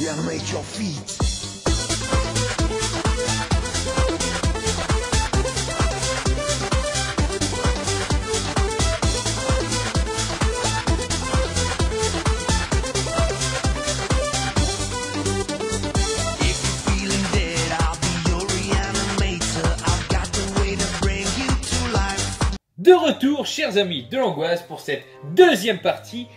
Animate your feet. De retour, chers amis de l'angoisse, pour cette deuxième partie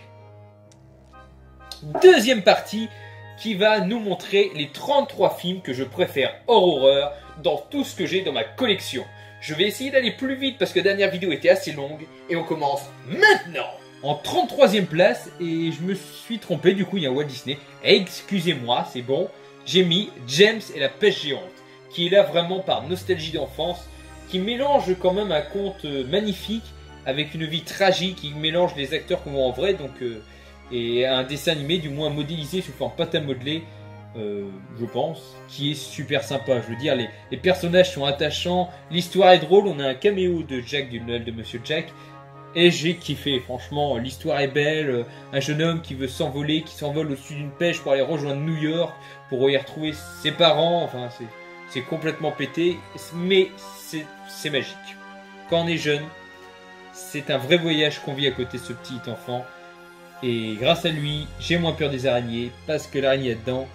qui va nous montrer les 33 films que je préfère hors horreur dans tout ce que j'ai dans ma collection. Je vais essayer d'aller plus vite parce que la dernière vidéo était assez longue et on commence maintenant. En 33e place, et je me suis trompé, du coup il y a Walt Disney, excusez-moi, c'est bon, j'ai mis James et la pêche géante, qui est là vraiment par nostalgie d'enfance, qui mélange quand même un conte magnifique avec une vie tragique, qui mélange les acteurs qu'on voit en vrai, donc et un dessin animé du moins modélisé sous forme pâte à modeler, je pense, qui est super sympa. Je veux dire, les personnages sont attachants, l'histoire est drôle, on a un caméo de Jack du Noël de Monsieur Jack, et j'ai kiffé, franchement, l'histoire est belle, un jeune homme qui veut s'envoler, qui s'envole au-dessus d'une pêche pour aller rejoindre New York, pour y retrouver ses parents, enfin c'est complètement pété, mais c'est magique. Quand on est jeune, c'est un vrai voyage qu'on vit à côté de ce petit enfant. Et grâce à lui, j'ai moins peur des araignées, parce que l'araignée dedans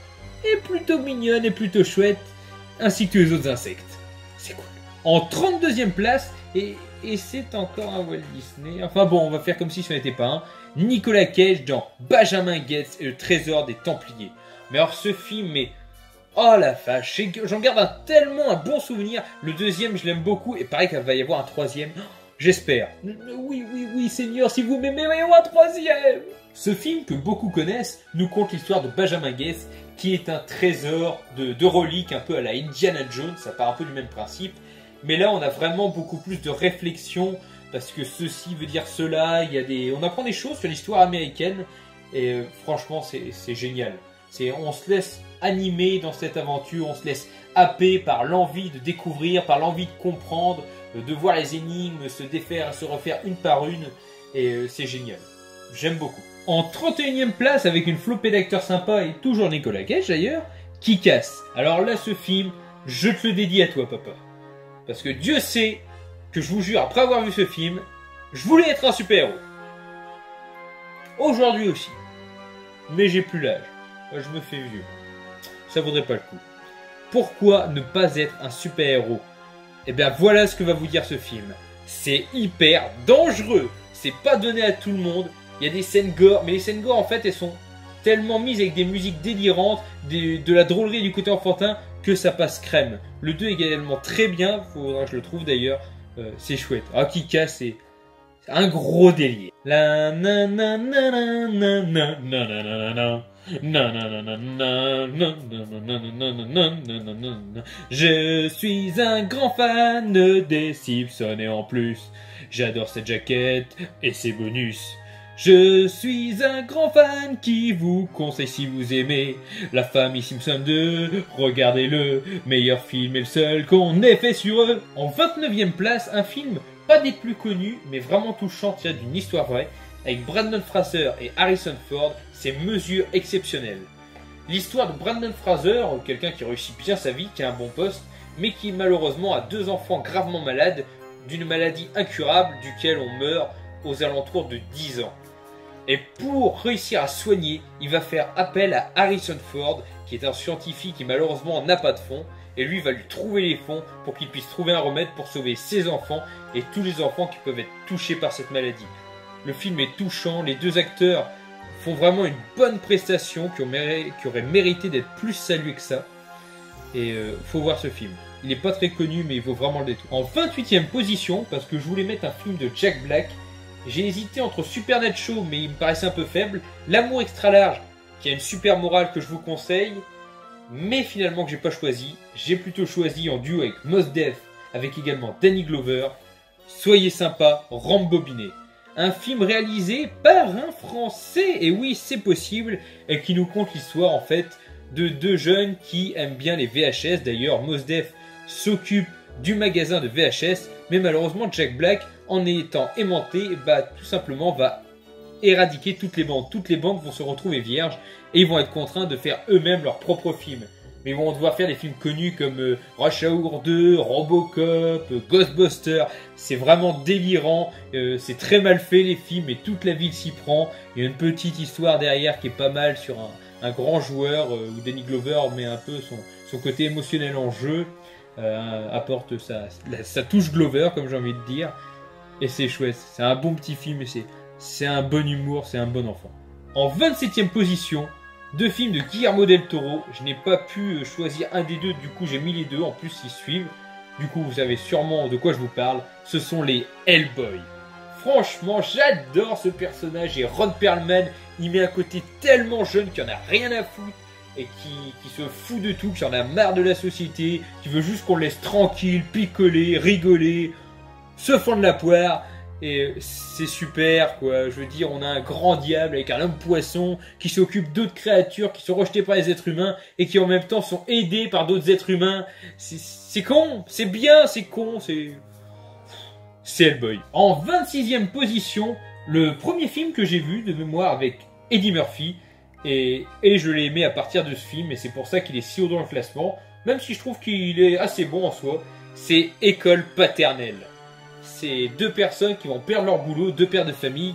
est plutôt mignonne et plutôt chouette, ainsi que les autres insectes. C'est cool. En 32e place, et c'est encore un Walt Disney, enfin bon, on va faire comme si ce n'était pas un, Nicolas Cage dans Benjamin Gates et le trésor des Templiers. Mais alors ce film est... Oh la vache, j'en garde tellement un bon souvenir. Le deuxième, je l'aime beaucoup. Et pareil qu'il va y avoir un troisième. J'espère. Oui, Seigneur, si vous m'aimez, il va y avoir un troisième. Ce film, que beaucoup connaissent, nous conte l'histoire de Benjamin Gates, qui est un trésor de reliques, un peu à la Indiana Jones. Ça part un peu du même principe. Mais là, on a vraiment beaucoup plus de réflexion, parce que ceci veut dire cela. On apprend des choses sur l'histoire américaine. Et franchement, c'est génial. On se laisse animer dans cette aventure, on se laisse happer par l'envie de découvrir, par l'envie de comprendre, de voir les énigmes se défaire, se refaire une par une, et c'est génial. J'aime beaucoup. En 31e place, avec une flopée d'acteurs sympas, et toujours Nicolas Cage d'ailleurs, Kick-Ass. Alors là, ce film, je te le dédie à toi, papa. Parce que Dieu sait que je vous jure, après avoir vu ce film, je voulais être un super-héros. Aujourd'hui aussi. Mais j'ai plus l'âge. Je me fais vieux. Ça vaudrait pas le coup. Pourquoi ne pas être un super-héros? Eh bien voilà ce que va vous dire ce film. C'est hyper dangereux. C'est pas donné à tout le monde. Il y a des scènes gore, mais les scènes gore en fait elles sont tellement mises avec des musiques délirantes, de la drôlerie du côté enfantin, que ça passe crème. Le 2 est également très bien, faudra que je le trouve d'ailleurs. C'est chouette. Ah, Kika, c'est un gros délire. La na na na na na na na na na. Je suis un grand fan des Simpsons et en plus, j'adore cette jaquette et ses bonus. Je suis un grand fan qui vous conseille si vous aimez la famille Simpson 2, regardez-le, meilleur film et le seul qu'on ait fait sur eux. En 29e place, un film pas des plus connus, mais vraiment touchant, tiré d'une histoire vraie, avec Brandon Fraser et Harrison Ford, c'est Mesure exceptionnelle. L'histoire de Brandon Fraser, quelqu'un qui réussit bien sa vie, qui a un bon poste, mais qui malheureusement a 2 enfants gravement malades, d'une maladie incurable, duquel on meurt aux alentours de 10 ans. Et pour réussir à soigner, il va faire appel à Harrison Ford, qui est un scientifique qui malheureusement n'a pas de fonds, et lui va lui trouver les fonds pour qu'il puisse trouver un remède pour sauver ses enfants et tous les enfants qui peuvent être touchés par cette maladie. Le film est touchant, les 2 acteurs font vraiment une bonne prestation qui aurait mérité d'être plus salué que ça. Et faut voir ce film. Il n'est pas très connu mais il vaut vraiment le détour. En 28e position, parce que je voulais mettre un film de Jack Black, j'ai hésité entre Supernaturals mais il me paraissait un peu faible, L'amour extra large qui a une super morale que je vous conseille, mais finalement que j'ai pas choisi. J'ai plutôt choisi en duo avec Mos Def, avec également Danny Glover, Soyez sympa, rembobiné. Un film réalisé par un Français, et oui c'est possible, et qui nous conte l'histoire en fait de 2 jeunes qui aiment bien les VHS. D'ailleurs Mos Def s'occupe du magasin de VHS, mais malheureusement Jack Black, en étant aimanté, tout simplement va éradiquer toutes les bandes. Toutes les bandes vont se retrouver vierges et ils vont être contraints de faire eux-mêmes leurs propres films. Mais ils vont devoir faire des films connus comme Rush Hour 2, Robocop, Ghostbusters. C'est vraiment délirant, c'est très mal fait les films et toute la ville s'y prend. Il y a une petite histoire derrière qui est pas mal sur un grand joueur où Danny Glover met un peu son côté émotionnel en jeu. Apporte sa touche Glover comme j'ai envie de dire. Et c'est chouette, c'est un bon petit film et c'est un bon humour, c'est un bon enfant. En 27e position, deux films de Guillermo del Toro. Je n'ai pas pu choisir un des deux, du coup j'ai mis les deux, en plus ils suivent. Du coup vous savez sûrement de quoi je vous parle. Ce sont les Hellboy. Franchement j'adore ce personnage et Ron Perlman, il met un côté tellement jeune qu'il en a rien à foutre. Et qui se fout de tout, qui en a marre de la société, qui veut juste qu'on le laisse tranquille, picoler, rigoler, se fendre la poire. Et c'est super, quoi. Je veux dire, on a un grand diable avec un homme poisson qui s'occupe d'autres créatures qui sont rejetées par les êtres humains et qui en même temps sont aidées par d'autres êtres humains. C'est con, c'est bien, c'est con, c'est Hellboy. En 26e position, le premier film que j'ai vu de mémoire avec Eddie Murphy. Et je l'ai aimé à partir de ce film, et c'est pour ça qu'il est si haut dans le classement, même si je trouve qu'il est assez bon en soi. C'est École paternelle. C'est deux personnes qui vont perdre leur boulot, deux pères de famille,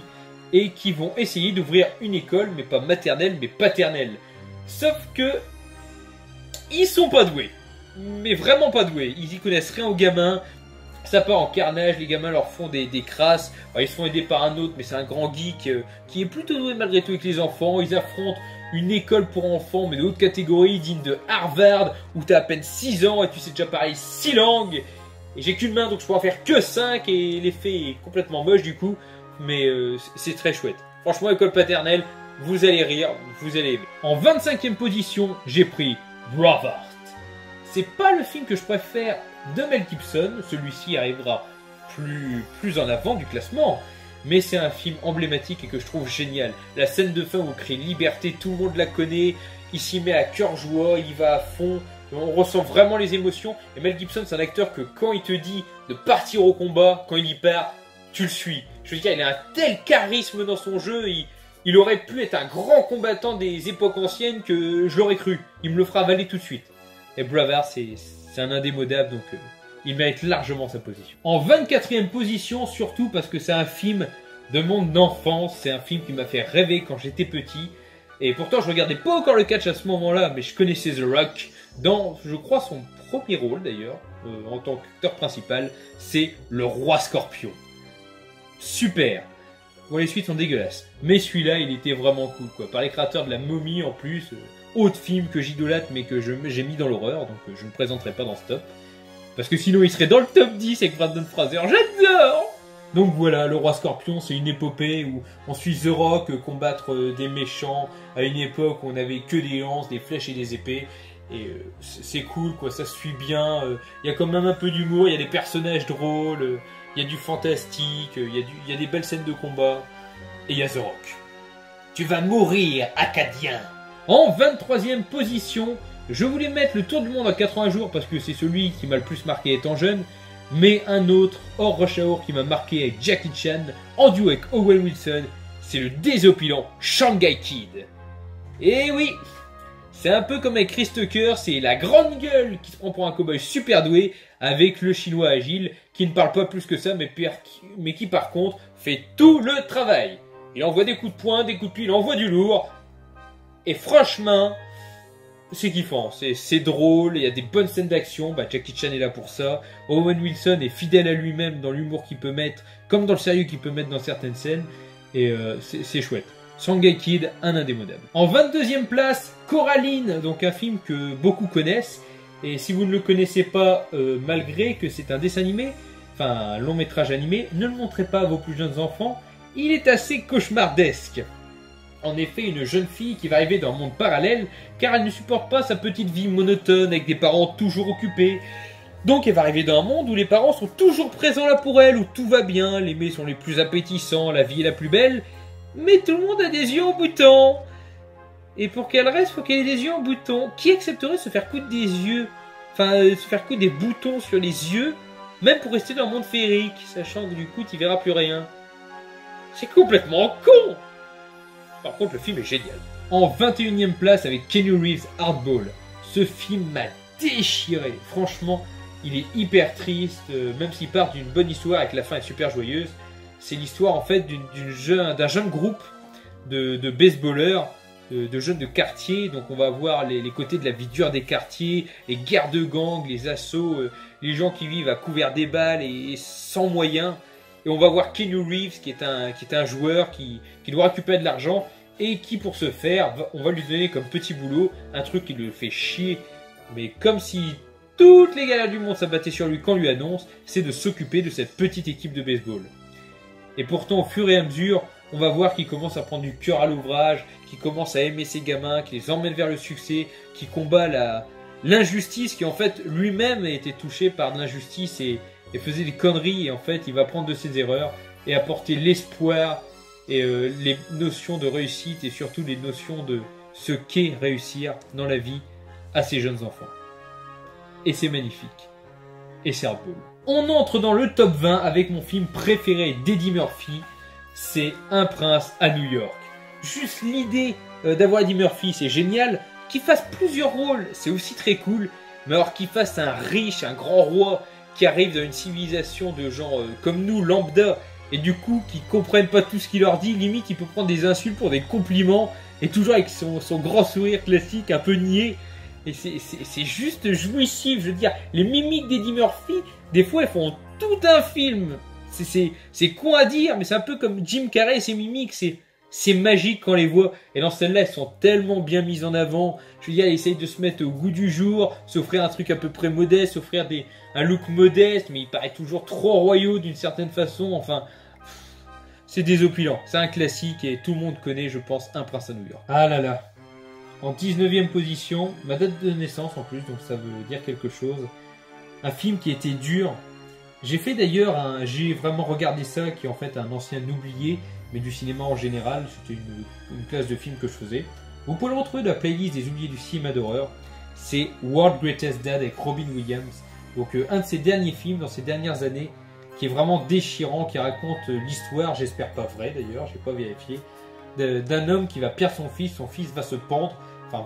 et qui vont essayer d'ouvrir une école, mais pas maternelle, mais paternelle. Sauf que ils sont pas doués, mais vraiment pas doués. Ils y connaissent rien aux gamins. Ça part en carnage, les gamins leur font des crasses. Alors, ils se font aider par un autre, mais c'est un grand geek qui est plutôt doué malgré tout avec les enfants. Ils affrontent une école pour enfants, mais de haute catégorie, digne de Harvard, où t'as à peine 6 ans et tu sais déjà parler 6 langues. Et j'ai qu'une main, donc je pourrais en faire que 5, et l'effet est complètement moche du coup. Mais c'est très chouette. Franchement, École paternelle, vous allez rire, vous allez aimer. En 25e position, j'ai pris Braveheart. C'est pas le film que je préfère de Mel Gibson, celui-ci arrivera plus en avant du classement, mais c'est un film emblématique et que je trouve génial. La scène de fin où on crie liberté, tout le monde la connaît, il s'y met à cœur joie, il y va à fond, on ressent vraiment les émotions, et Mel Gibson c'est un acteur que quand il te dit de partir au combat, quand il y part, tu le suis. Je veux dire, il a un tel charisme dans son jeu, il aurait pu être un grand combattant des époques anciennes que je l'aurais cru, il me le fera avaler tout de suite. Et Braveheart, c'est un indémodable, donc il mérite largement sa position. En 24e position, surtout parce que c'est un film de mon enfance, c'est un film qui m'a fait rêver quand j'étais petit. Et pourtant, je regardais pas encore le catch à ce moment-là, mais je connaissais The Rock dans, je crois, son premier rôle d'ailleurs, en tant qu'acteur principal, c'est le Roi Scorpion. Super. Bon, les suites sont dégueulasses, mais celui-là, il était vraiment cool, quoi. Par les créateurs de La Momie en plus. Autre film que j'idolâtre mais que j'ai mis dans l'horreur, donc je ne présenterai pas dans ce top. Parce que sinon il serait dans le top 10 avec Brandon Fraser, j'adore. Donc voilà, le Roi Scorpion, c'est une épopée où on suit The Rock combattre des méchants à une époque où on n'avait que des lances, des flèches et des épées. Et c'est cool, quoi, ça se suit bien. Il y a quand même un peu d'humour, il y a des personnages drôles, il y a du fantastique, il y a des belles scènes de combat. Et il y a The Rock. Tu vas mourir, Acadien. En 23e position, je voulais mettre le Tour du monde en 80 jours parce que c'est celui qui m'a le plus marqué étant jeune, mais un autre, hors Rush Hour, qui m'a marqué avec Jackie Chan, en duo avec Owen Wilson, c'est le désopilant Shanghai Kid. Et oui, c'est un peu comme avec Chris Tucker, c'est la grande gueule qui se prend pour un cowboy super doué, avec le chinois agile, qui ne parle pas plus que ça, mais qui par contre fait tout le travail. Il envoie des coups de poing, des coups de pied, il envoie du lourd. Et franchement, c'est kiffant, c'est drôle, il y a des bonnes scènes d'action, Jackie Chan est là pour ça. Owen Wilson est fidèle à lui-même dans l'humour qu'il peut mettre, comme dans le sérieux qu'il peut mettre dans certaines scènes, et c'est chouette. Shanghai Kid, un indémodable. En 22e place, Coraline, donc un film que beaucoup connaissent, et si vous ne le connaissez pas, malgré que c'est un dessin animé, enfin un long métrage animé, ne le montrez pas à vos plus jeunes enfants, il est assez cauchemardesque. En effet, une jeune fille qui va arriver dans un monde parallèle car elle ne supporte pas sa petite vie monotone avec des parents toujours occupés. Donc elle va arriver dans un monde où les parents sont toujours présents là pour elle, où tout va bien, les mets sont les plus appétissants, la vie est la plus belle, mais tout le monde a des yeux en bouton. Et pour qu'elle reste, il faut qu'elle ait des yeux en bouton. Qui accepterait de se faire coudre des yeux, enfin se faire coudre des boutons sur les yeux, même pour rester dans un monde féerique, sachant que du coup tu verras plus rien. C'est complètement con. Par contre, le film est génial. En 21e place avec Keanu Reeves, Hardball. Ce film m'a déchiré. Franchement, il est hyper triste, même s'il part d'une bonne histoire et que la fin est super joyeuse. C'est l'histoire en fait d'un jeune groupe de baseballeurs, de jeunes de quartier. Donc on va voir les côtés de la vie dure des quartiers, les guerres de gangs, les assauts, les gens qui vivent à couvert des balles et sans moyens. Et on va voir Keanu Reeves qui est un joueur qui doit récupérer de l'argent et qui pour ce faire, on va lui donner comme petit boulot un truc qui le fait chier. Mais comme si toutes les galères du monde s'abattaient sur lui quand on lui annonce, c'est de s'occuper de cette petite équipe de baseball. Et pourtant, au fur et à mesure, on va voir qu'il commence à prendre du cœur à l'ouvrage, qu'il commence à aimer ses gamins, qu'il les emmène vers le succès, qu'il combat l'injustice, qui en fait lui-même a été touché par de l'injustice et faisait des conneries. Et en fait, il va apprendre de ses erreurs et apporter l'espoir et les notions de réussite et surtout les notions de ce qu'est réussir dans la vie à ses jeunes enfants. Et c'est magnifique. Et c'est Hardball. On entre dans le top 20 avec mon film préféré d'Eddie Murphy, c'est Un prince à New York. Juste l'idée d'avoir Eddie Murphy, c'est génial. Qu'il fasse plusieurs rôles, c'est aussi très cool. Mais alors qu'il fasse un riche, un grand roi qui arrive dans une civilisation de gens comme nous, lambda, et du coup qui comprennent pas tout ce qu'il leur dit, limite il peut prendre des insultes pour des compliments, et toujours avec son grand sourire classique, un peu niais. Et c'est juste jouissif, je veux dire, les mimiques d'Eddie Murphy, des fois elles font tout un film. C'est con à dire, mais c'est un peu comme Jim Carrey et ses mimiques, c'est magique quand on les voit. Et dans celle-là, elles sont tellement bien mises en avant. Je veux dire, elles essayent de se mettre au goût du jour, s'offrir un truc à peu près modeste, s'offrir un look modeste, mais il paraît toujours trop royaux d'une certaine façon. Enfin, c'est désopilant. C'est un classique et tout le monde connaît, je pense, Un prince à New York. Ah là là. En 19e position, ma date de naissance en plus, donc ça veut dire quelque chose. Un film qui était dur. J'ai fait d'ailleurs, j'ai vraiment regardé ça, qui est en fait un ancien oublié, mais du cinéma en général. C'était une classe de films que je faisais. Vous pouvez le retrouver dans la playlist des oubliés du cinéma d'horreur. C'est World's Greatest Dad avec Robin Williams. Donc un de ses derniers films dans ces dernières années, qui est vraiment déchirant, qui raconte l'histoire, j'espère pas vrai d'ailleurs, je n'ai pas vérifié, d'un homme qui va perdre son fils va se pendre, enfin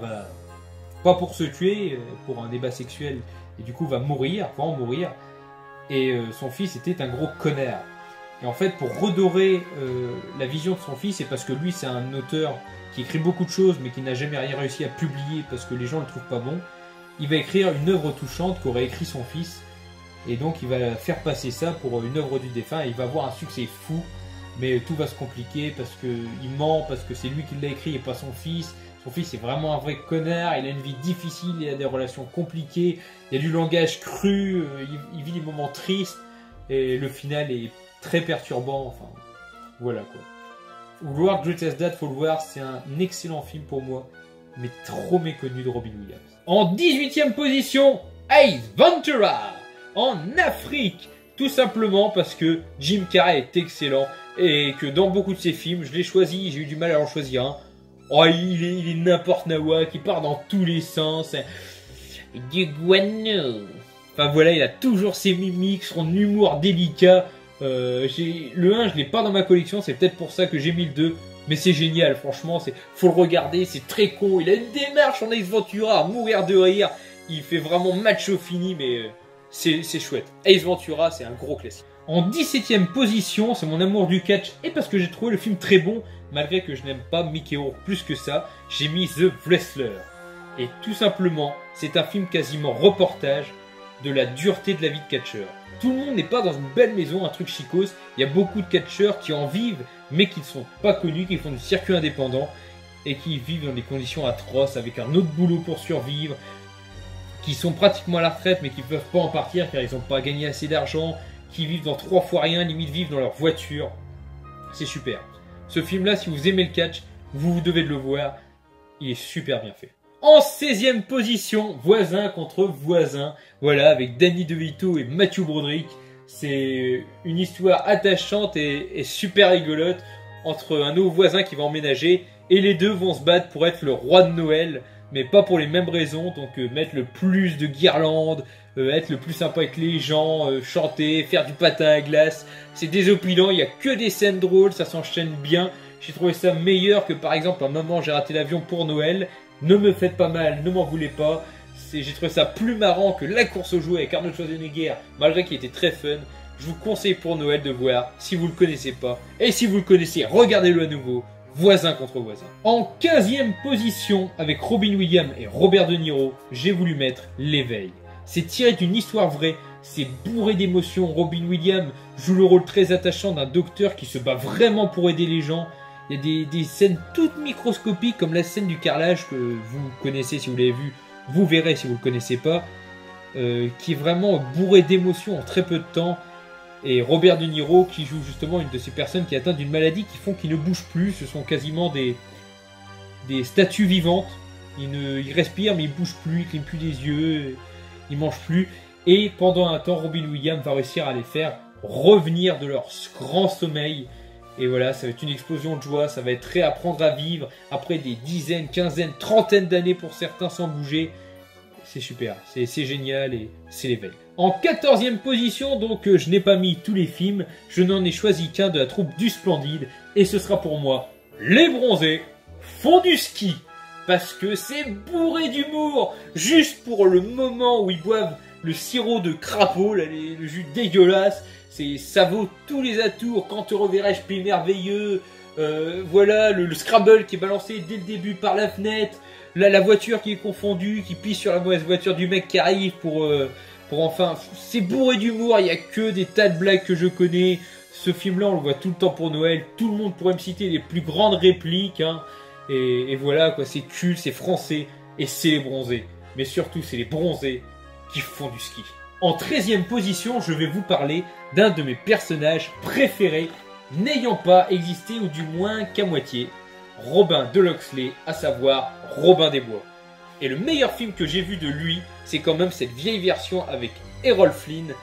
pas pour se tuer, pour un débat sexuel, et du coup va mourir, et son fils était un gros connard. Et en fait, pour redorer la vision de son fils, c'est parce que lui c'est un auteur qui écrit beaucoup de choses, mais qui n'a jamais rien réussi à publier parce que les gens le trouvent pas bon, il va écrire une œuvre touchante qu'aurait écrit son fils, et donc il va faire passer ça pour une œuvre du défunt, et il va avoir un succès fou. Mais tout va se compliquer parce qu'il ment, parce que c'est lui qui l'a écrit et pas son fils. Son fils est vraiment un vrai connard, il a une vie difficile, il a des relations compliquées, il y a du langage cru, il vit des moments tristes, et le final est très perturbant, enfin, voilà quoi. World's Greatest Dad, faut le voir, c'est un excellent film pour moi, mais trop méconnu de Robin Williams. En 18e position, Ace Ventura, en Afrique, tout simplement parce que Jim Carrey est excellent, et que dans beaucoup de ses films, je l'ai choisi, j'ai eu du mal à en choisir un. Oh, il est n'importe nawak, il part dans tous les sens. Du guano. Enfin voilà, il a toujours ses mimiques, son humour délicat. Le 1, je l'ai pas dans ma collection, c'est peut-être pour ça que j'ai mis le 2. Mais c'est génial, franchement, faut le regarder, c'est très con. Il a une démarche en Ace Ventura à mourir de rire. Il fait vraiment macho fini, mais c'est chouette. Ace Ventura, c'est un gros classique. En 17e position, c'est mon amour du catch, et parce que j'ai trouvé le film très bon, malgré que je n'aime pas Mickey Rourke plus que ça, j'ai mis The Wrestler. Et tout simplement, c'est un film quasiment reportage de la dureté de la vie de catcheur. Tout le monde n'est pas dans une belle maison, un truc chicose, il y a beaucoup de catcheurs qui en vivent, mais qui ne sont pas connus, qui font du circuit indépendant, et qui vivent dans des conditions atroces, avec un autre boulot pour survivre, qui sont pratiquement à la retraite, mais qui ne peuvent pas en partir car ils n'ont pas gagné assez d'argent, qui vivent dans 3 fois rien, limite vivent dans leur voiture. C'est super. Ce film-là, si vous aimez le catch, vous devez le voir. Il est super bien fait. En 16e position, Voisin contre voisin. Voilà, avec Danny DeVito et Matthew Broderick. C'est une histoire attachante et super rigolote entre un nouveau voisin qui va emménager et les deux vont se battre pour être le roi de Noël, mais pas pour les mêmes raisons. Donc mettre le plus de guirlandes, être le plus sympa avec les gens, chanter, faire du patin à glace. C'est désopilant, il n'y a que des scènes drôles, ça s'enchaîne bien. J'ai trouvé ça meilleur que par exemple un Maman j'ai raté l'avion pour Noël. Ne me faites pas mal, ne m'en voulez pas. J'ai trouvé ça plus marrant que La course aux jouets avec Arnold Schwarzenegger, malgré qu'il était très fun. Je vous conseille pour Noël de voir si vous le connaissez pas. Et si vous le connaissez, regardez-le à nouveau. Voisin contre voisin. En 15e position, avec Robin Williams et Robert De Niro, j'ai voulu mettre L'éveil. C'est tiré d'une histoire vraie, c'est bourré d'émotions. Robin Williams joue le rôle très attachant d'un docteur qui se bat vraiment pour aider les gens. Il y a des scènes toutes microscopiques, comme la scène du carrelage que vous connaissez si vous l'avez vu, vous verrez si vous ne le connaissez pas, qui est vraiment bourré d'émotions en très peu de temps. Et Robert De Niro qui joue justement une de ces personnes qui est atteinte d'une maladie qui font qu'ils ne bougent plus. Ce sont quasiment des statues vivantes. Ils respirent mais ils ne bougent plus, ils ne clignent plus des yeux, ils ne mangent plus. Et pendant un temps, Robin Williams va réussir à les faire revenir de leur grand sommeil. Et voilà, ça va être une explosion de joie, ça va être réapprendre à vivre après des dizaines, quinzaines, trentaines d'années pour certains sans bouger. C'est super, c'est génial et c'est l'éveil. En 14e position, donc je n'ai pas mis tous les films, je n'en ai choisi qu'un de la troupe du Splendide, et ce sera pour moi Les Bronzés font du ski, parce que c'est bourré d'humour, juste pour le moment où ils boivent le sirop de crapaud, là, le jus dégueulasse, ça vaut tous les atours. Quand te reverrai-je pays merveilleux, voilà le Scrabble qui est balancé dès le début par la fenêtre, la voiture qui est confondue, qui pisse sur la mauvaise voiture du mec qui arrive pour enfin... C'est bourré d'humour, il n'y a que des tas de blagues que je connais. Ce film-là, on le voit tout le temps pour Noël. Tout le monde pourrait me citer les plus grandes répliques. Hein. Et voilà, quoi, c'est cool, c'est français. Et c'est les bronzés. Mais surtout, c'est les bronzés qui font du ski. En 13e position, je vais vous parler d'un de mes personnages préférés, n'ayant pas existé, ou du moins qu'à moitié, Robin de Locksley, à savoir Robin des Bois. Et le meilleur film que j'ai vu de lui, c'est quand même cette vieille version avec Errol Flynn,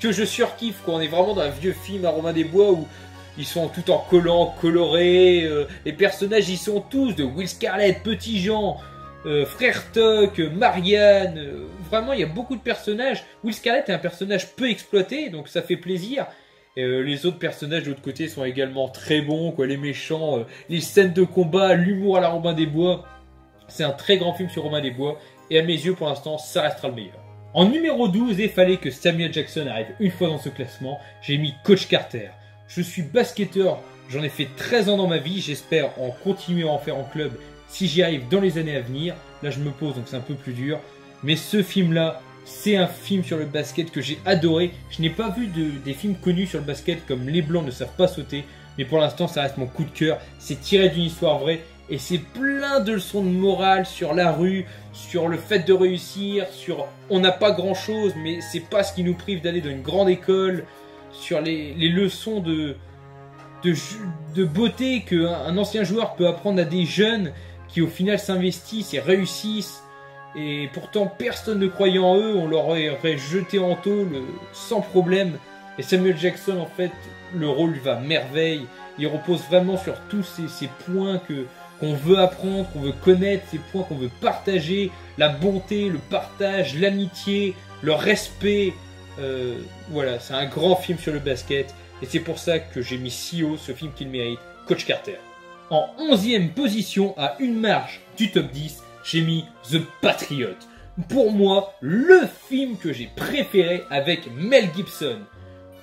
que je surkiffe, quand on est vraiment dans un vieux film à Robin des Bois où ils sont tout en collant, colorés, les personnages ils sont tous, de Will Scarlett, Petit Jean, Frère Toc, Marianne, vraiment il y a beaucoup de personnages. Will Scarlett est un personnage peu exploité, donc ça fait plaisir. Les autres personnages de l'autre côté sont également très bons, quoi, les méchants, les scènes de combat, l'humour à la Robin des Bois. C'est un très grand film sur Robin des Bois, et à mes yeux pour l'instant ça restera le meilleur. En numéro 12, il fallait que Samuel Jackson arrive une fois dans ce classement, j'ai mis Coach Carter. Je suis basketteur, j'en ai fait 13 ans dans ma vie, j'espère en continuer à en faire en club si j'y arrive dans les années à venir. Là je me pose donc c'est un peu plus dur, mais ce film là, c'est un film sur le basket que j'ai adoré. Je n'ai pas vu des films connus sur le basket comme Les Blancs ne savent pas sauter, mais pour l'instant ça reste mon coup de cœur. C'est tiré d'une histoire vraie et c'est plein de leçons de morale sur la rue, sur le fait de réussir, sur on n'a pas grand chose mais c'est pas ce qui nous prive d'aller dans une grande école, sur les leçons de beauté qu'un ancien joueur peut apprendre à des jeunes qui au final s'investissent et réussissent. Et pourtant personne ne croyait en eux, on leur aurait jeté en tôle sans problème. Et Samuel Jackson en fait, le rôle va merveille. Il repose vraiment sur tous ces points qu'on veut apprendre, qu'on veut connaître, ces points qu'on veut partager. La bonté, le partage, l'amitié, le respect. Voilà, c'est un grand film sur le basket. Et c'est pour ça que j'ai mis si haut ce film qu'il mérite, Coach Carter. En 11e position, à une marche du top 10, j'ai mis The Patriot. Pour moi, le film que j'ai préféré avec Mel Gibson.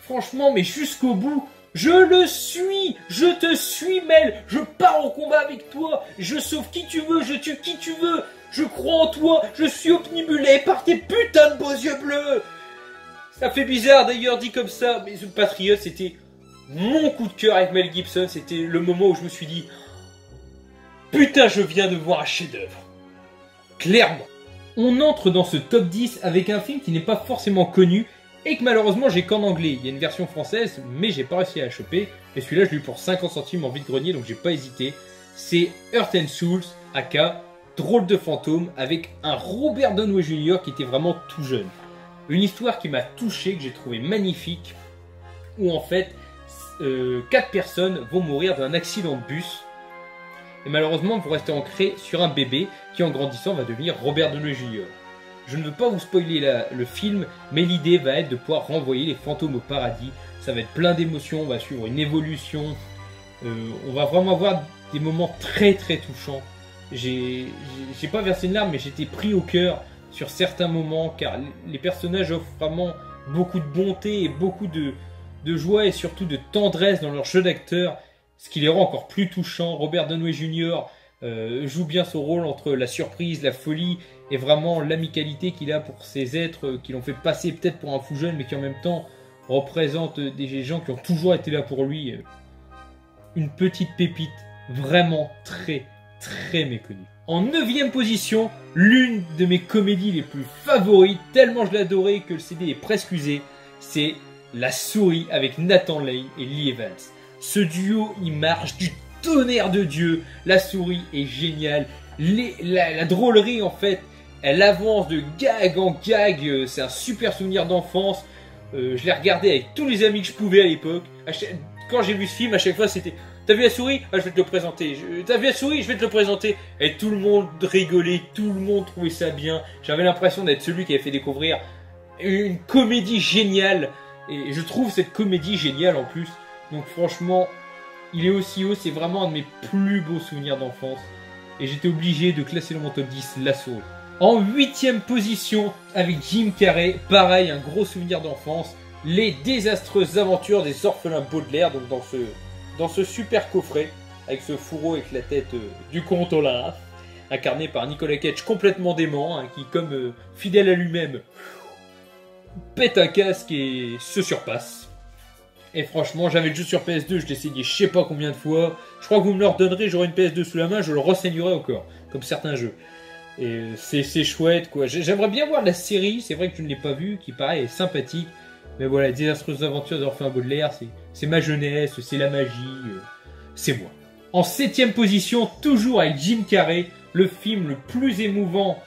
Franchement, mais jusqu'au bout, je le suis. Je te suis, Mel. Je pars au combat avec toi. Je sauve qui tu veux, je tue qui tu veux. Je crois en toi. Je suis obnubilé par tes putains de beaux yeux bleus. Ça fait bizarre d'ailleurs dit comme ça, mais The Patriot, c'était mon coup de cœur avec Mel Gibson. C'était le moment où je me suis dit, putain, je viens de voir un chef-d'œuvre. Clairement. On entre dans ce top 10 avec un film qui n'est pas forcément connu et que malheureusement j'ai qu'en anglais. Il y a une version française mais j'ai pas réussi à la choper. Et celui-là je l'ai eu pour 50 centimes en vide-grenier donc j'ai pas hésité. C'est Earth and Souls, aka Drôle de fantôme, avec un Robert Downey Jr. qui était vraiment tout jeune. Une histoire qui m'a touché, que j'ai trouvé magnifique, où en fait 4 personnes vont mourir d'un accident de bus. Et malheureusement, vous restez ancré sur un bébé qui, en grandissant, va devenir Robert Downey Jr. Je ne veux pas vous spoiler le film, mais l'idée va être de pouvoir renvoyer les fantômes au paradis. Ça va être plein d'émotions, on va suivre une évolution. On va vraiment avoir des moments très très touchants. J'ai pas versé une larme, mais j'étais pris au cœur sur certains moments, car les personnages offrent vraiment beaucoup de bonté et beaucoup de joie et surtout de tendresse dans leur jeu d'acteur, ce qui les rend encore plus touchants. Robert Downey Jr. Joue bien son rôle entre la surprise, la folie et vraiment l'amicalité qu'il a pour ces êtres qui l'ont fait passer peut-être pour un fou jeune, mais qui en même temps représentent des gens qui ont toujours été là pour lui. Une petite pépite vraiment très très méconnue. En 9e position, l'une de mes comédies les plus favorites, tellement je l'adorais que le CD est presque usé, c'est La Souris avec Nathan Lane et Lee Evans. Ce duo, il marche du tonnerre de Dieu. La Souris est géniale. La drôlerie, en fait, elle avance de gag en gag. C'est un super souvenir d'enfance. Je l'ai regardé avec tous les amis que je pouvais à l'époque. Quand j'ai vu ce film, à chaque fois, c'était... T'as vu La Souris? Ah, je vais te le présenter. T'as vu La Souris? Je vais te le présenter. Et tout le monde rigolait, tout le monde trouvait ça bien. J'avais l'impression d'être celui qui avait fait découvrir une comédie géniale. Et je trouve cette comédie géniale en plus. Donc franchement, il est aussi haut. C'est vraiment un de mes plus beaux souvenirs d'enfance. Et j'étais obligé de classer dans mon top 10 La Souris. En 8e position, avec Jim Carrey, pareil, un gros souvenir d'enfance. Les désastreuses aventures des orphelins Baudelaire, donc dans ce super coffret, avec ce fourreau avec la tête du comte Olaf, incarné par Nicolas Cage complètement dément, hein, qui comme fidèle à lui-même, pète un casque et se surpasse. Et franchement, j'avais le jeu sur PS2, je l'ai essayé je sais pas combien de fois. Je crois que vous me le redonnerez, j'aurai une PS2 sous la main, je le renseignerai encore, comme certains jeux. Et c'est chouette, quoi. J'aimerais bien voir la série, c'est vrai que je ne l'ai pas vue, qui paraît est sympathique. Mais voilà, les désastreuses aventures d'Orphelin Baudelaire, c'est ma jeunesse, c'est la magie, c'est moi. En 7e position, toujours avec Jim Carrey, le film le plus émouvant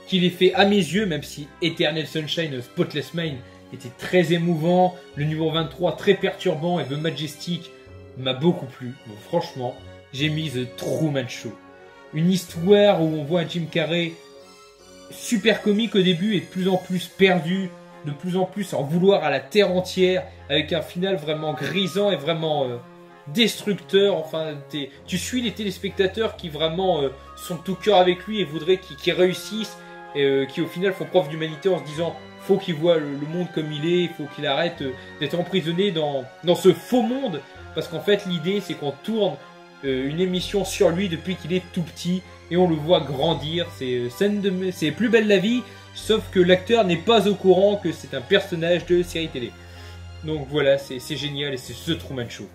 qu'il ait fait à mes yeux, même si Eternal Sunshine of Spotless Mind était très émouvant, le numéro 23 très perturbant et The Majestic m'a beaucoup plu. Donc franchement, j'ai mis The Truman Show. Une histoire où on voit un Jim Carrey super comique au début et de plus en plus perdu, de plus en plus en vouloir à la terre entière, avec un final vraiment grisant et vraiment destructeur. Enfin, tu suis les téléspectateurs qui vraiment sont de tout cœur avec lui et voudraient qu'il réussisse, et qui au final font preuve d'humanité en se disant faut qu'il voit le monde comme il est, il faut qu'il arrête d'être emprisonné dans ce faux monde, parce qu'en fait l'idée c'est qu'on tourne une émission sur lui depuis qu'il est tout petit et on le voit grandir. C'est Plus belle la vie, sauf que l'acteur n'est pas au courant que c'est un personnage de série télé. Donc voilà, c'est génial et c'est The Truman Show.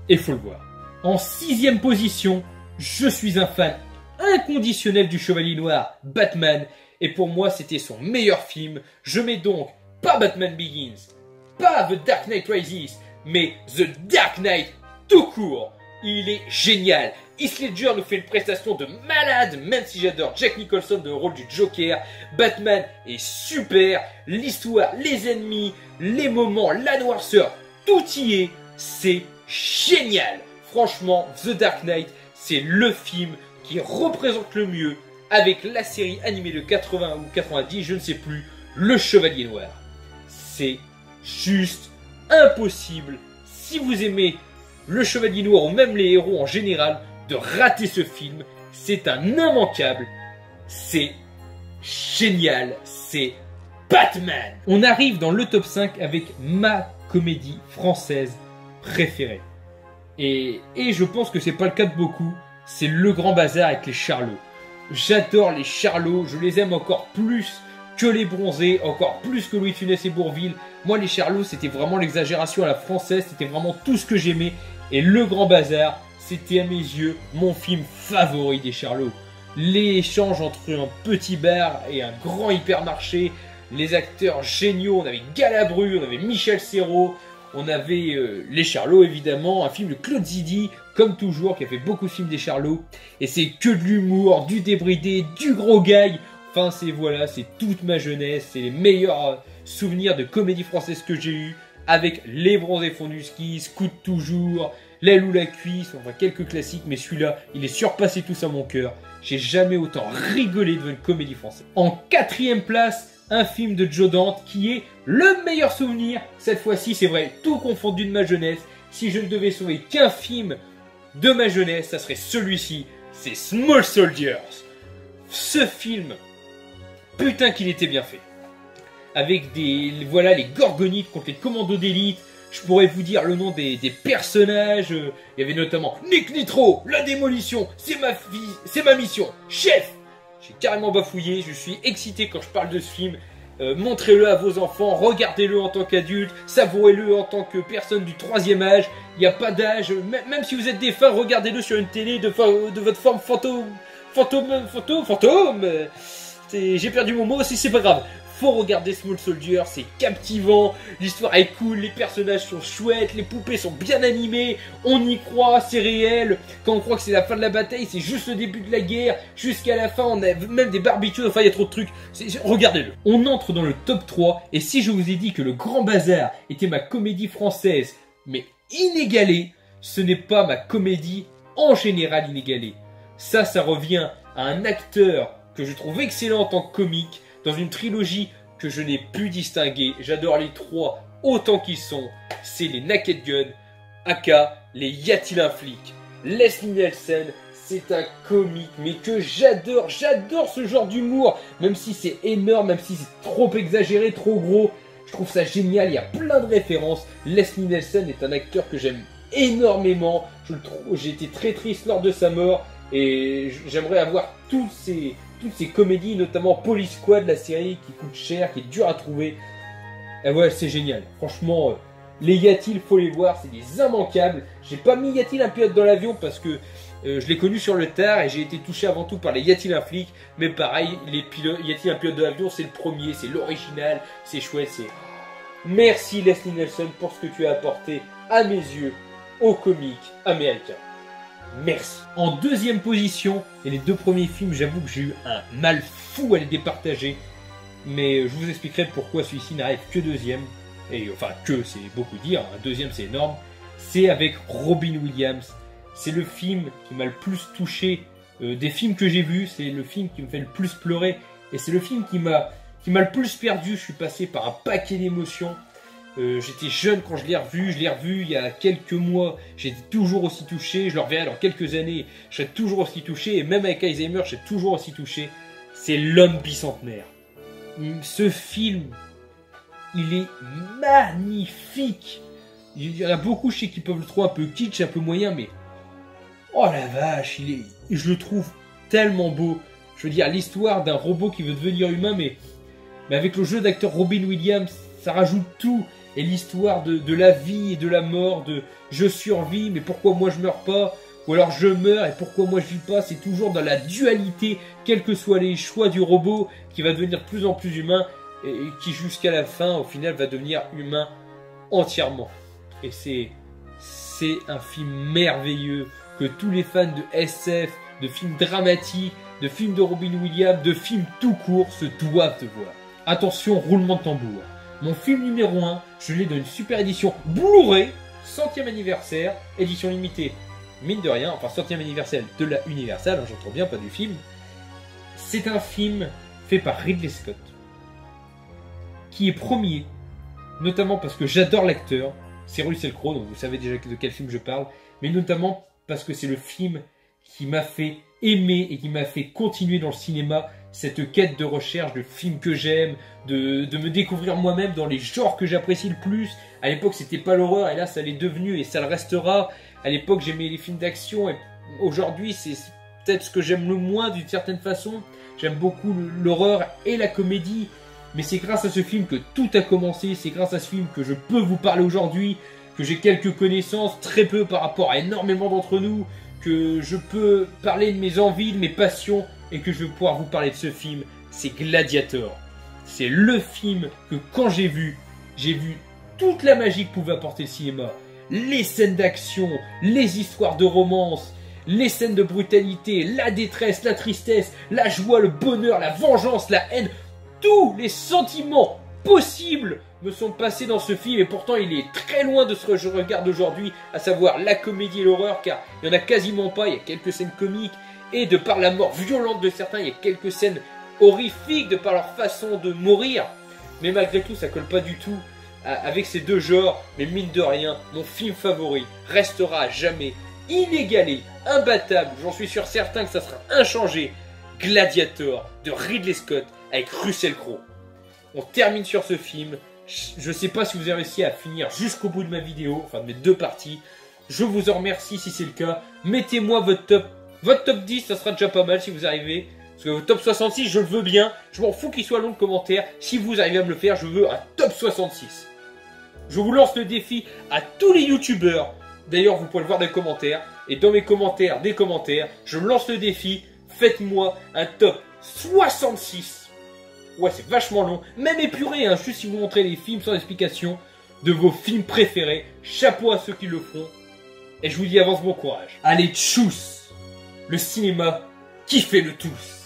Et faut le voir. En 6e position, je suis un fan inconditionnel du Chevalier Noir, Batman. Et pour moi, c'était son meilleur film. Je mets donc pas Batman Begins, pas The Dark Knight Rises, mais The Dark Knight tout court. Il est génial. Heath Ledger nous fait une prestation de malade, même si j'adore Jack Nicholson dans le rôle du Joker. Batman est super, l'histoire, les ennemis, les moments, la noirceur, tout y est, c'est génial. Franchement, The Dark Knight, c'est le film qui représente le mieux, avec la série animée de 80 ou 90, je ne sais plus, Le Chevalier Noir. C'est juste impossible, si vous aimez Le Chevalier Noir ou même les héros en général, de rater ce film. C'est un immanquable, c'est génial, c'est Batman. On arrive dans le top 5 avec ma comédie française préférée. Et je pense que c'est pas le cas de beaucoup, c'est Le Grand Bazar avec les Charlots. J'adore les Charlots, je les aime encore plus que les Bronzés, encore plus que Louis de Funès et Bourvil. Moi les Charlots c'était vraiment l'exagération à la française, c'était vraiment tout ce que j'aimais. Et Le Grand Bazar, c'était à mes yeux mon film favori des Charlots. L'échange entre un petit bar et un grand hypermarché, les acteurs géniaux, on avait Galabru, on avait Michel Serrault, on avait les Charlots évidemment, un film de Claude Zidi, comme toujours, qui a fait beaucoup de films des Charlots. Et c'est que de l'humour, du débridé, du gros gag. Enfin c'est toute ma jeunesse, c'est les meilleurs souvenirs de comédie française que j'ai eu, avec Les Bronzés font du ski, Scout toujours, L'aile ou la cuisse, enfin quelques classiques, mais celui-là, il est surpassé tous à mon cœur. J'ai jamais autant rigolé devant une comédie française. En 4e place, un film de Joe Dante qui est le meilleur souvenir. Cette fois-ci, c'est vrai, tout confondu de ma jeunesse. Si je ne devais sauver qu'un film de ma jeunesse, ça serait celui-ci, c'est Small Soldiers. Ce film, putain qu'il était bien fait. Avec voilà, les Gorgonites contre les commandos d'élite. Je pourrais vous dire le nom des personnages. Il y avait notamment Nick Nitro, la démolition, c'est ma mission, chef. J'ai carrément bafouillé, je suis excité quand je parle de ce film. Montrez-le à vos enfants, regardez-le en tant qu'adulte, savourez-le en tant que personne du 3e âge. Il n'y a pas d'âge, même si vous êtes défunt, regardez-le sur une télé de votre forme fantôme. J'ai perdu mon mot aussi, c'est pas grave. Faut regarder Small Soldier, c'est captivant, l'histoire est cool, les personnages sont chouettes, les poupées sont bien animées, on y croit, c'est réel. Quand on croit que c'est la fin de la bataille, c'est juste le début de la guerre, jusqu'à la fin on a même des barbecues, enfin il y a trop de trucs, regardez-le. On entre dans le top 3, et si je vous ai dit que Le Grand Bazar était ma comédie française, mais inégalée, ce n'est pas ma comédie en général inégalée. Ça revient à un acteur que je trouve excellent en tant que comique, dans une trilogie que je n'ai pu distinguer. J'adore les trois autant qu'ils sont. C'est les Naked Gun, aka les Y a-t-il un flic. Leslie Nielsen, c'est un comique, mais que j'adore. J'adore ce genre d'humour. Même si c'est énorme, même si c'est trop exagéré, trop gros. Je trouve ça génial, il y a plein de références. Leslie Nielsen est un acteur que j'aime énormément. J'ai été très triste lors de sa mort. Et j'aimerais avoir toutes ces comédies, notamment Police Squad, la série qui coûte cher, qui est dure à trouver. Et ouais, c'est génial. Franchement, les Y a-t-il, faut les voir, c'est des immanquables. J'ai pas mis Y a-t-il un pilote dans l'avion parce que je l'ai connu sur le tard et j'ai été touché avant tout par les Y a-t-il un flic. Mais pareil, Y a-t-il un pilote dans l'avion, c'est le premier, c'est l'original, c'est chouette, c'est... Merci Leslie Nielsen pour ce que tu as apporté à mes yeux au comique américain. Merci. En deuxième position, et les deux premiers films, j'avoue que j'ai eu un mal fou à les départager. Mais je vous expliquerai pourquoi celui-ci n'arrive que deuxième. Et enfin, c'est beaucoup dire, un deuxième c'est énorme. C'est avec Robin Williams. C'est le film qui m'a le plus touché des films que j'ai vus. C'est le film qui me fait le plus pleurer. Et c'est le film qui m'a le plus perdu. Je suis passé par un paquet d'émotions. J'étais jeune quand je l'ai revu il y a quelques mois, j'étais toujours aussi touché, je le reverrai dans quelques années, je serai toujours aussi touché, et même avec Alzheimer, je serai toujours aussi touché. C'est L'Homme bicentenaire. Ce film, il est magnifique. Il y en a beaucoup, je sais qu'ils peuvent le trouver un peu kitsch, un peu moyen, mais oh la vache, je le trouve tellement beau. Je veux dire, l'histoire d'un robot qui veut devenir humain, mais avec le jeu d'acteur Robin Williams, ça rajoute tout. Et l'histoire de la vie et de la mort, de je survis, mais pourquoi moi je meurs pas? Ou alors je meurs et pourquoi moi je vis pas? C'est toujours dans la dualité, quels que soient les choix du robot, qui va devenir de plus en plus humain, et qui jusqu'à la fin, au final, va devenir humain entièrement. Et c'est un film merveilleux, que tous les fans de SF, de films dramatiques, de films de Robin Williams, de films tout court, se doivent de voir. Attention, roulement de tambour. Mon film numéro 1, je l'ai dans une super édition Blu-ray, 100e anniversaire, édition limitée, mine de rien, enfin 100e anniversaire de la Universal, hein, j'entends bien, pas du film. C'est un film fait par Ridley Scott, qui est premier, notamment parce que j'adore l'acteur, c'est Russell Crowe, donc vous savez déjà de quel film je parle, mais notamment parce que c'est le film qui m'a fait aimer et qui m'a fait continuer dans le cinéma cette quête de recherche de films que j'aime, de me découvrir moi-même dans les genres que j'apprécie le plus. À l'époque, c'était pas l'horreur, et là, ça l'est devenu, et ça le restera. À l'époque, j'aimais les films d'action, et aujourd'hui, c'est peut-être ce que j'aime le moins d'une certaine façon. J'aime beaucoup l'horreur et la comédie, mais c'est grâce à ce film que tout a commencé, c'est grâce à ce film que je peux vous parler aujourd'hui, que j'ai quelques connaissances, très peu par rapport à énormément d'entre nous, que je peux parler de mes envies, de mes passions, et que je vais pouvoir vous parler de ce film, c'est Gladiator. C'est le film que quand j'ai vu toute la magie que pouvait apporter le cinéma. Les scènes d'action, les histoires de romance, les scènes de brutalité, la détresse, la tristesse, la joie, le bonheur, la vengeance, la haine, tous les sentiments possibles me sont passés dans ce film, et pourtant il est très loin de ce que je regarde aujourd'hui, à savoir la comédie et l'horreur, car il n'y en a quasiment pas, il y a quelques scènes comiques, et de par la mort violente de certains, il y a quelques scènes horrifiques de par leur façon de mourir, mais malgré tout ça colle pas du tout avec ces deux genres. Mais mine de rien, mon film favori restera à jamais inégalé, imbattable, j'en suis sûr certain que ça sera inchangé, Gladiator de Ridley Scott avec Russell Crowe. On termine sur ce film. Je sais pas si vous avez réussi à finir jusqu'au bout de ma vidéo, enfin de mes 2 parties. Je vous en remercie si c'est le cas. Mettez-moi votre top. Votre top 10, ça sera déjà pas mal si vous arrivez. Parce que votre top 66, je le veux bien. Je m'en fous qu'il soit long le commentaire. Si vous arrivez à me le faire, je veux un top 66. Je vous lance le défi à tous les youtubeurs. D'ailleurs, vous pouvez le voir dans les commentaires. Et dans mes commentaires, des commentaires, je me lance le défi. Faites-moi un top 66. Ouais, c'est vachement long. Même épuré, hein, juste si vous montrez les films sans explication de vos films préférés. Chapeau à ceux qui le font. Et je vous dis avance bon courage. Allez, tchuss! Le cinéma qui fait le tous.